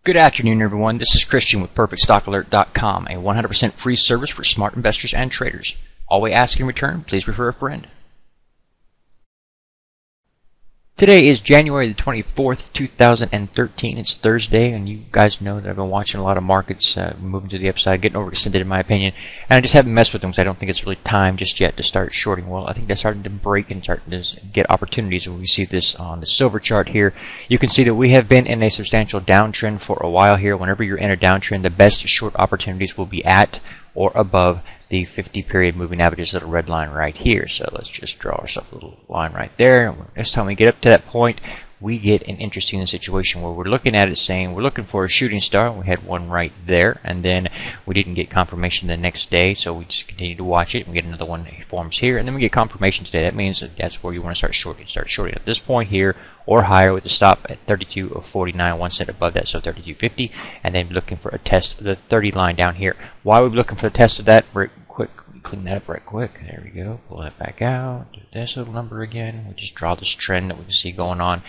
Good afternoon, everyone. This is Christian with PerfectStockAlert.com, a 100% free service for smart investors and traders. All we ask in return, please refer a friend. Today is January the 24th, 2013. It's Thursday, and you guys know that I've been watching a lot of markets moving to the upside, getting overextended in my opinion, and I just haven't messed with them because I don't think it's really time just yet to start shorting. Well, I think they're starting to break and starting to get opportunities. When we see this on the silver chart here, you can see that we have been in a substantial downtrend for a while here. Whenever you're in a downtrend, the best short opportunities will be at or above the 50-period moving averages, little red line right here. So let's just draw ourselves a little line right there. Next time we get up to that point, we get an interesting situation where we're looking at it saying we're looking for a shooting star. We had one right there, and then we didn't get confirmation the next day, so we just continue to watch it. We get another one that forms here, and then we get confirmation today. That means that that's where you want to start shorting. Start shorting at this point here or higher with the stop at 32.49, 1 cent above that, so 32.50, and then looking for a test of the 30 line down here. Why are we looking for the test of that? Very quick. Clean that up right quick. There we go. Pull that back out. Do this little number again. We just draw this trend that we can see going on.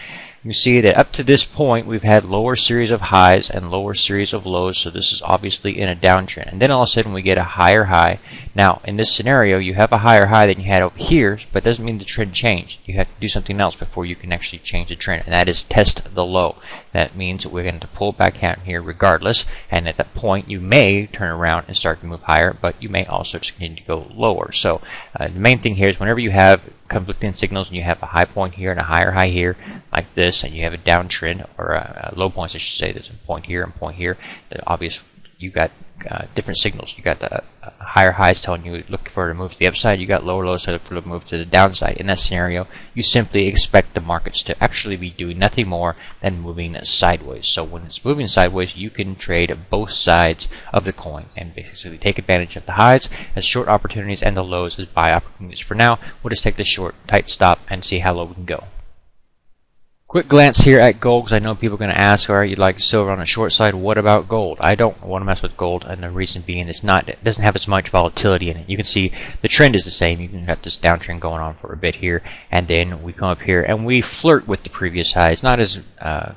You see that up to this point we've had lower series of highs and lower series of lows, so this is obviously in a downtrend. And then all of a sudden we get a higher high. Now in this scenario you have a higher high than you had over here, but it doesn't mean the trend changed. You have to do something else before you can actually change the trend, and that is test the low. That means that we're going to pull back out here regardless, and at that point you may turn around and start to move higher, but you may also just continue to go lower. So the main thing here is whenever you have conflicting signals and you have a high point here and a higher high here like this, and you have a downtrend or a low points, I should say, there's a point here and point here, the obvious you got different signals. You got the higher highs telling you look for a move to the upside, you got lower lows to look for a move to the downside. In that scenario, you simply expect the markets to actually be doing nothing more than moving sideways. So when it's moving sideways, you can trade both sides of the coin and basically take advantage of the highs as short opportunities and the lows as buy opportunities. For now, we'll just take the short, tight stop and see how low we can go. Quick glance here at gold, because I know people are going to ask, all right, you'd like silver on the short side, what about gold? I don't want to mess with gold, and the reason being it doesn't have as much volatility in it. You can see the trend is the same. You can have this downtrend going on for a bit here, and then we come up here and we flirt with the previous high. It's not as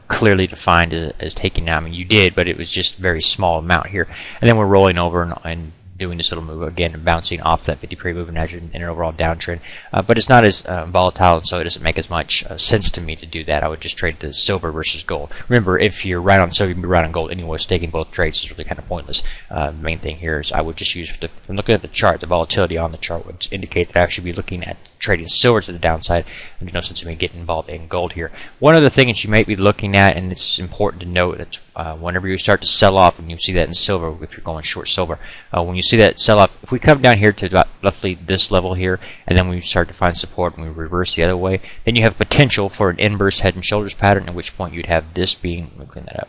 clearly defined as taking out. I mean, you did, but it was just a very small amount here. And then we're rolling over and doing this little move again and bouncing off that 50-period moving average in an overall downtrend, but it's not as volatile, and so it doesn't make as much sense to me to do that. I would just trade the silver versus gold. Remember, if you're right on silver, you can be right on gold anyway, so taking both trades is really kind of pointless. The main thing here is I would just use, from looking at the chart, the volatility on the chart would indicate that I should be looking at trading silver to the downside. There's no sense in me getting involved in gold here. One of the things you might be looking at, and it's important to note that whenever you start to sell off, and you see that in silver if you're going short silver, when you see that sell off, if we come down here to about roughly this level here, and then we start to find support and we reverse the other way, then you have potential for an inverse head and shoulders pattern, at which point you'd have this being, let me clean that up.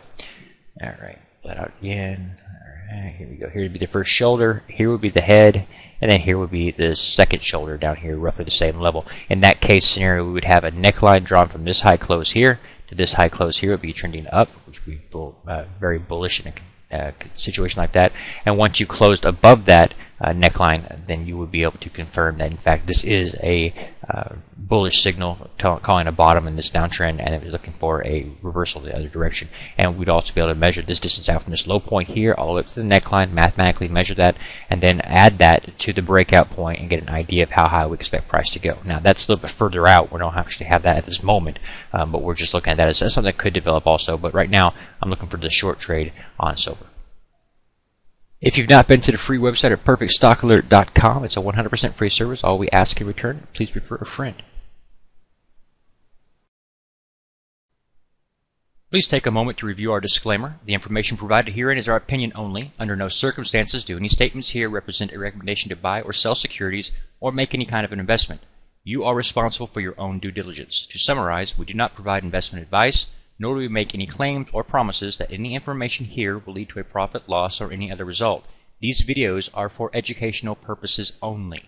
Alright, pull that out again. Alright, here we go. Here would be the first shoulder, here would be the head, and then here would be the second shoulder down here, roughly the same level. In that case scenario, we would have a neckline drawn from this high close here to this high close here. It would be trending up, which would be very bullish in a situation like that. And once you closed above that neckline, then you would be able to confirm that in fact this is a bullish signal calling a bottom in this downtrend, and it was looking for a reversal the other direction. And we'd also be able to measure this distance out from this low point here all the way up to the neckline, mathematically measure that, and then add that to the breakout point and get an idea of how high we expect price to go. Now that's a little bit further out. We don't actually have that at this moment, but we're just looking at that as something that could develop also. But right now I'm looking for the short trade on silver. If you've not been to the free website at PerfectStockAlert.com, it's a 100% free service. All we ask in return, please refer a friend. Please take a moment to review our disclaimer. The information provided herein is our opinion only. Under no circumstances do any statements here represent a recommendation to buy or sell securities or make any kind of an investment. You are responsible for your own due diligence. To summarize, we do not provide investment advice, nor do we make any claims or promises that any information here will lead to a profit, loss, or any other result. These videos are for educational purposes only.